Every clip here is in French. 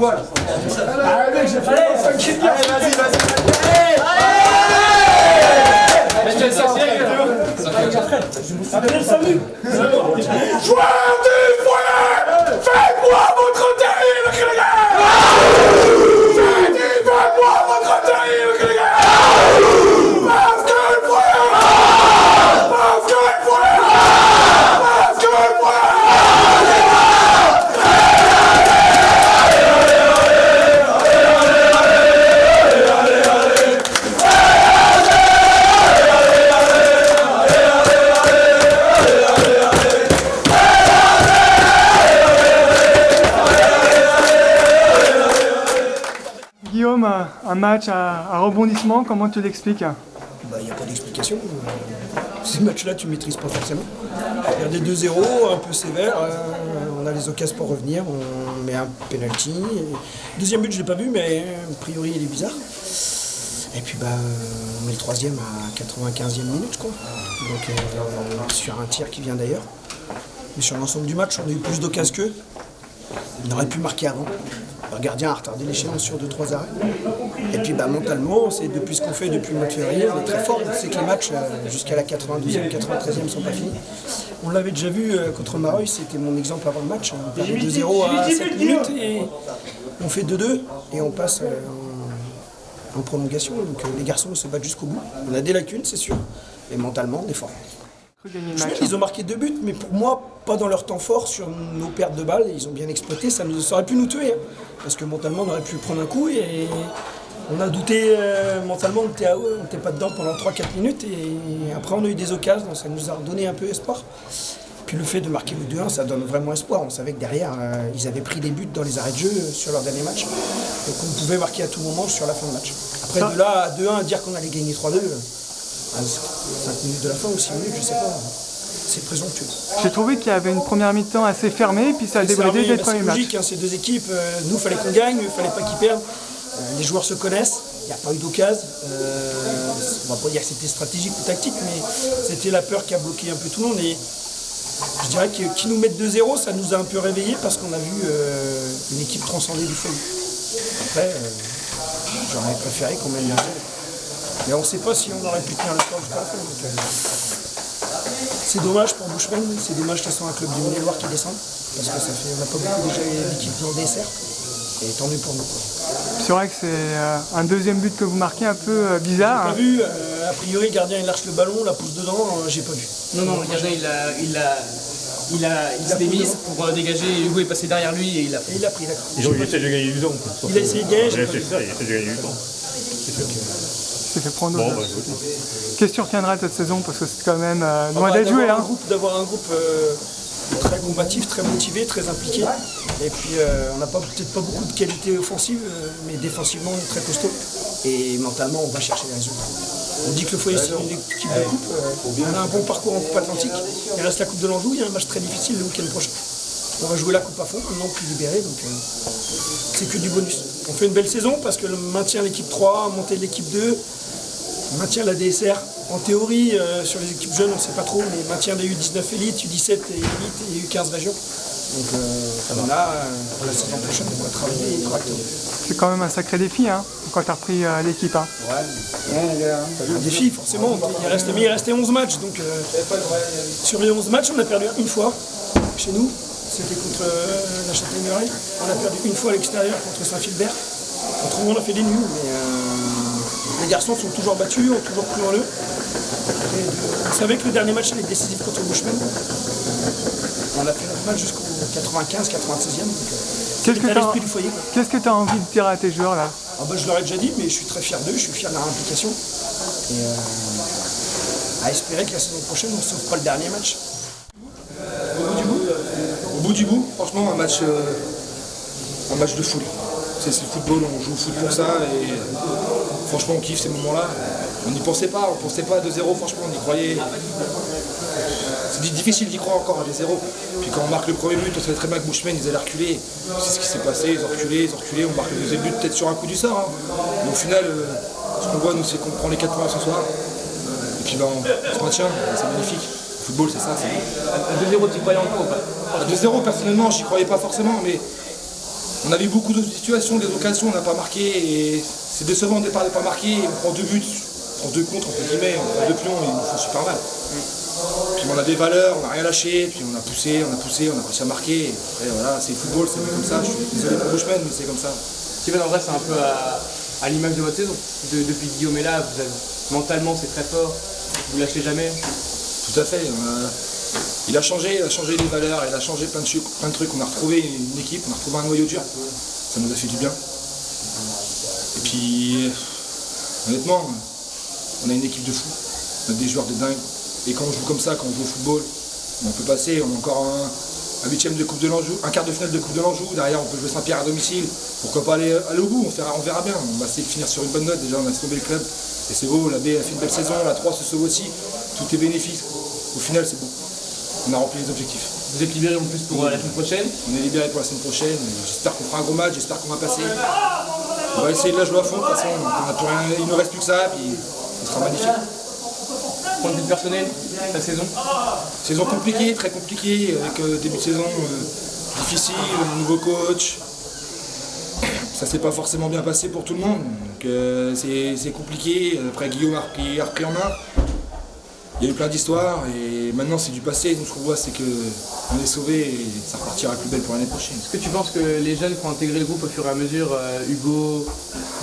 vois là. Allez, mec, j'ai fait 5 kills. Allez, vas-y. Joueurs du foyer, faites-moi votre terrible cri de guerre. Faites-moi votre terrible cri de guerre. Parce que le foyer, parce que le foyer, parce que le foyer. Guillaume, un match à rebondissement, comment tu l'expliques? Il n'y a pas d'explication. Ces matchs-là, tu ne maîtrises pas forcément. Il y a des 2-0, un peu sévère. On a les occasions pour revenir. On met un penalty. Deuxième but, je ne l'ai pas vu, mais a priori, il est bizarre. Et puis, on met le troisième à 95e minute, je crois. Donc, sur un tir qui vient d'ailleurs. Mais sur l'ensemble du match, on a eu plus d'occasions qu'eux. On aurait pu marquer avant. Le gardien a retardé l'échéance sur 2-3 arrêts. Et puis mentalement, c'est depuis ce qu'on fait depuis le mois de février, on est très fort. On sait que les matchs jusqu'à la 92e, 93e ne sont pas finis. On l'avait déjà vu contre Mareuil, c'était mon exemple avant le match. On perdait 2-0 à 7 minutes et on fait 2-2 et on passe en prolongation. Donc les garçons se battent jusqu'au bout. On a des lacunes, c'est sûr, mais mentalement, on est fort. Ils ont marqué 2 buts, mais pour moi, pas dans leur temps fort sur nos pertes de balles. Ils ont bien exploité, ça aurait pu nous tuer. Hein, parce que mentalement, on aurait pu prendre un coup et on a douté mentalement, on n'était pas dedans pendant 3-4 minutes. Et après, on a eu des occasions, donc ça nous a redonné un peu espoir. Puis le fait de marquer le 2-1, ça donne vraiment espoir. On savait que derrière, ils avaient pris des buts dans les arrêts de jeu sur leur dernier match. Donc on pouvait marquer à tout moment sur la fin de match. Après, de là à 2-1, dire qu'on allait gagner 3-2. 5 minutes de la fin ou 6 minutes, je sais pas. C'est présomptueux. J'ai trouvé qu'il y avait une première mi-temps assez fermée, puis ça a débordé dès le premier match. C'est logique, hein, ces deux équipes, nous, il fallait qu'on gagne, il fallait pas qu'ils perdent. Les joueurs se connaissent, il n'y a pas eu d'occasion. On va pas dire que c'était stratégique ou tactique, mais c'était la peur qui a bloqué un peu tout le monde. Et je dirais qu'ils nous mettent 2-0, ça nous a un peu réveillés parce qu'on a vu une équipe transcender du folie. Après, j'aurais préféré qu'on mène 2-0. Mais on ne sait pas si on aurait pu tenir le score jusqu'à la fin. C'est dommage pour Bushman, c'est dommage que ce soit un club du Maine-et-Loire qui descend, parce que on n'a pas beaucoup déjà d'équipes dans le dessert, et tant mieux pour nous. C'est vrai que c'est un deuxième but que vous marquez un peu bizarre. J'ai pas vu, a priori le gardien il lâche le ballon, la pousse dedans, j'ai pas vu. Non, le gardien il s'est démis pour dégager, Hugo est passé derrière lui et il a pris. Et il a pris, d'accord. Ils ont essayé de gagner du temps. Il a essayé de gagner, j'ai pas vu. Il a essayé de gagner du temps. C'est fait prendre. Bon, Qu'est-ce que tu retiendras de cette saison? Parce que c'est quand même loin d'être joué. D'avoir un groupe très combatif, très motivé, très impliqué. Et puis on n'a peut-être pas beaucoup de qualité offensive, mais défensivement on est très costaud. Et mentalement on va chercher les résultats. On dit que le foyer c'est une équipe de coupe. On a un bon parcours en Coupe Atlantique. Il reste la Coupe de l'Anjou, il y a un match très difficile le week-end prochain. On va jouer la coupe à fond, maintenant plus libéré, donc c'est que du bonus. On fait une belle saison parce que le maintien de l'équipe 3, monter de l'équipe 2, maintien de la DSR. En théorie, sur les équipes jeunes, on ne sait pas trop, mais maintien des U19 élites, U17 et élites et U15 régions. Donc là, pour la saison prochaine, on va travailler correctement. C'est quand même un sacré défi quand tu as repris l'équipe. Un défi, forcément. Il restait 11 matchs, donc sur les 11 matchs, on a perdu une fois chez nous. C'était contre la Châtaigneraie. On a perdu une fois à l'extérieur contre Saint-Philbert. Autrement, on a fait des nuls, mais les garçons sont toujours battus, ont toujours cru en eux. On savait que le dernier match allait être décisif contre Bushman. On a fait notre match jusqu'au 95, 96e. C'était à l'esprit du foyer. Qu'est-ce que tu as envie de dire à tes joueurs là? Je leur ai déjà dit, mais je suis très fier d'eux, je suis fier de leur implication. Et à espérer que la saison prochaine, on ne sauve pas le dernier match. Au bout du bout, franchement, un match de folie. C'est le football, on joue au foot pour ça et franchement on kiffe ces moments-là. On n'y pensait pas, à 2-0, franchement on y croyait. C'est difficile d'y croire encore à 2-0. Puis quand on marque le premier but, on savait très bien que Bushman ils allaient reculer. C'est ce qui s'est passé, ils ont reculé, on marque le deuxième but peut-être sur un coup du sort. Mais au final, ce qu'on voit nous c'est qu'on prend les 4 points ce soir. Et puis on se maintient, c'est magnifique. Le football c'est ça. À 2-0 tu croyais encore ou pas? À 2-0 personnellement j'y croyais pas forcément, mais On a vu beaucoup de situations, des occasions, on n'a pas marqué. Et c'est décevant au départ de ne pas marquer. Et on prend 2 buts, on prend 2 contre, entre guillemets, on prend 2 pions et ils nous font super mal. Puis on a des valeurs, on n'a rien lâché, puis on a poussé, on a réussi à marquer. Et voilà, c'est le football, c'est comme ça. Je suis désolé pour Bushman, mais c'est comme ça. Steven, en vrai, c'est un peu à l'image de votre saison. Depuis que Guillaume est là, mentalement, c'est très fort. Vous lâchez jamais. Tout à fait. Il a changé les valeurs, il a changé plein de trucs. On a retrouvé une équipe, on a retrouvé un noyau dur. Ça nous a fait du bien. Et puis, honnêtement, on a une équipe de fous. On a des joueurs de dingue. Et quand on joue comme ça, quand on joue au football, on peut passer, on a encore un huitième de Coupe de l'Anjou, un quart de finale de Coupe de l'Anjou. Derrière, on peut jouer Saint-Pierre à domicile. Pourquoi pas aller au bout, on verra bien. On va essayer de finir sur une bonne note. Déjà, on a sauvé le club. Et c'est beau, la B a fait une belle saison, la 3 se sauve aussi. Tout est bénéfique. Au final, c'est beau. On a rempli les objectifs. Vous êtes libéré en plus pour la semaine prochaine. On est libéré pour la semaine prochaine. J'espère qu'on fera un gros match, j'espère qu'on va passer. On va essayer de la jouer à fond, de toute façon. On a plus rien, il ne nous reste plus que ça, puis ce sera magnifique. Point de vue personnel, ta saison? Saison compliquée, très compliquée, avec début de saison difficile, nouveau coach. Ça s'est pas forcément bien passé pour tout le monde, donc c'est compliqué. Après Guillaume a repris en main. Il y a eu plein d'histoires et maintenant c'est du passé. Donc ce qu'on voit c'est qu'on est sauvé et ça repartira plus belle pour l'année prochaine. Est-ce que tu penses que les jeunes qui ont intégré le groupe au fur et à mesure, Hugo,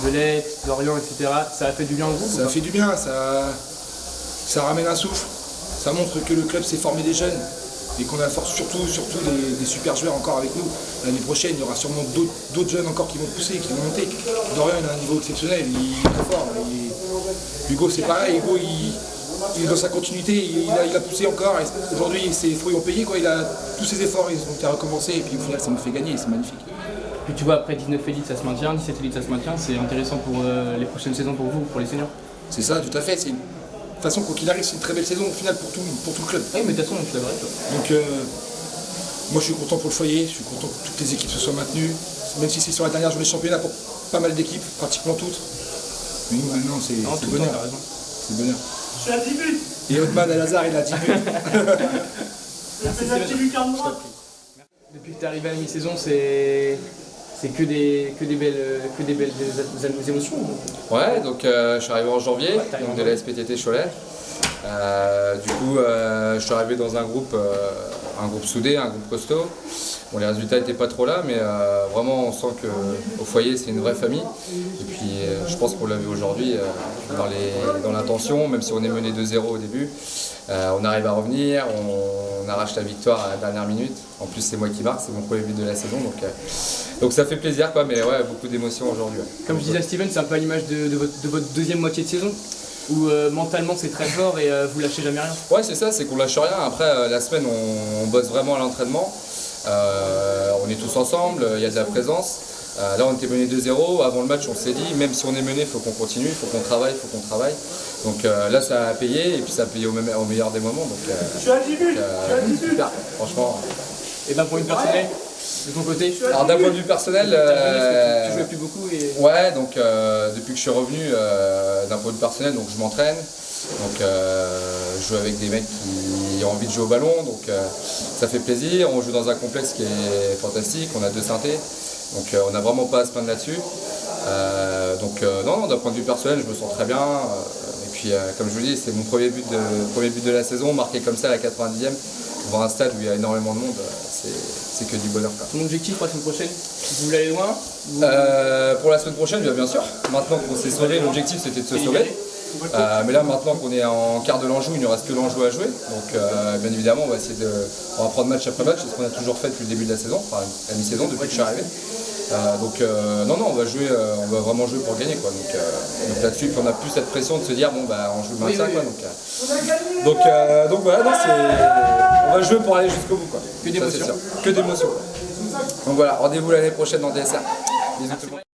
Delec, Dorian, etc., ça a fait du bien au groupe? Ça a fait du bien, ça ramène un souffle. Ça montre que le club s'est formé des jeunes et qu'on a surtout des super joueurs encore avec nous. L'année prochaine, il y aura sûrement d'autres jeunes encore qui vont pousser, qui vont monter. Dorian il a un niveau exceptionnel, il est très fort. Hugo c'est pareil, Hugo il est dans sa continuité, il a poussé encore. Aujourd'hui ses fruits ont payé, quoi. Il a tous ses efforts, ils ont été recommencés et puis au final ça nous fait gagner, c'est magnifique. Puis tu vois, après 19 élites ça se maintient, 17 élites ça se maintient, c'est intéressant pour les prochaines saisons pour vous, pour les seniors. C'est ça, tout à fait. De toute façon, quoi qu'il arrive, c'est une très belle saison au final pour tout le club. Oui, mais de toute façon, je suis d'accord avec toi. Donc, moi je suis content pour le foyer, je suis content que toutes les équipes se soient maintenues, même si c'est sur la dernière journée de championnat pour pas mal d'équipes, pratiquement toutes. Mais nous maintenant, c'est bonheur. C'est bonheur. Je suis à 10 buts. Et Otman Al-Azhar, il a 10 buts. C'est la petite lucarne droite. Depuis que tu es arrivé à la mi-saison, c'est que des belles émotions. Ouais, donc je suis arrivé en janvier, donc de la SPTT Cholet. Du coup, je suis arrivé dans un groupe soudé, un groupe costaud. Bon, les résultats n'étaient pas trop là, mais vraiment on sent qu'au foyer c'est une vraie famille. Et puis je pense qu'on l'a vu aujourd'hui dans l'intention, même si on est mené 2-0 au début. On arrive à revenir, on arrache la victoire à la dernière minute. En plus c'est moi qui marque, c'est mon premier but de la saison. Donc ça fait plaisir, quoi, mais ouais, beaucoup d'émotions aujourd'hui. Ouais. Comme je disais à Steven, c'est un peu à l'image de votre deuxième moitié de saison, où mentalement c'est très fort et vous lâchez jamais rien. Ouais, c'est ça, c'est qu'on lâche rien. Après la semaine on bosse vraiment à l'entraînement. On est tous ensemble, il y a de la présence. Là on était mené 2-0, avant le match on s'est dit même si on est mené il faut qu'on continue, il faut qu'on travaille, Donc là ça a payé et puis ça a payé au meilleur des moments. Donc, Je suis à 10 buts. super, franchement. Et d'un point de vue personnel, de ton côté? Alors d'un point de vue personnel, tu jouais plus beaucoup et... Ouais, donc depuis que je suis revenu, d'un point de vue personnel, donc je m'entraîne. Donc je joue avec des mecs qui ont envie de jouer au ballon, donc ça fait plaisir. On joue dans un complexe qui est fantastique, on a 2 synthés, donc on n'a vraiment pas à se plaindre là-dessus. Non, d'un point de vue personnel, je me sens très bien. Et puis comme je vous dis, c'est mon premier but de la saison, marqué comme ça à la 90e, devant un stade où il y a énormément de monde, c'est que du bonheur. Ton objectif pour la semaine prochaine, vous voulez aller loin? Pour la semaine prochaine, bien sûr. Maintenant qu'on s'est sauvé, l'objectif c'était de se sauver. Mais là maintenant qu'on est en quart de l'Anjou, il ne reste que l'Anjou à jouer. Donc bien évidemment on va prendre match après match, c'est ce qu'on a toujours fait depuis le début de la saison, enfin la mi-saison depuis que je suis arrivé. On va vraiment jouer pour gagner, quoi. Donc là-dessus, on n'a plus cette pression de se dire bon bah on joue le maintien, quoi. Donc voilà, on va jouer pour aller jusqu'au bout, quoi. Que d'émotions. Que d'émotions. Donc voilà, rendez-vous l'année prochaine dans DSR. Bisous tout le monde.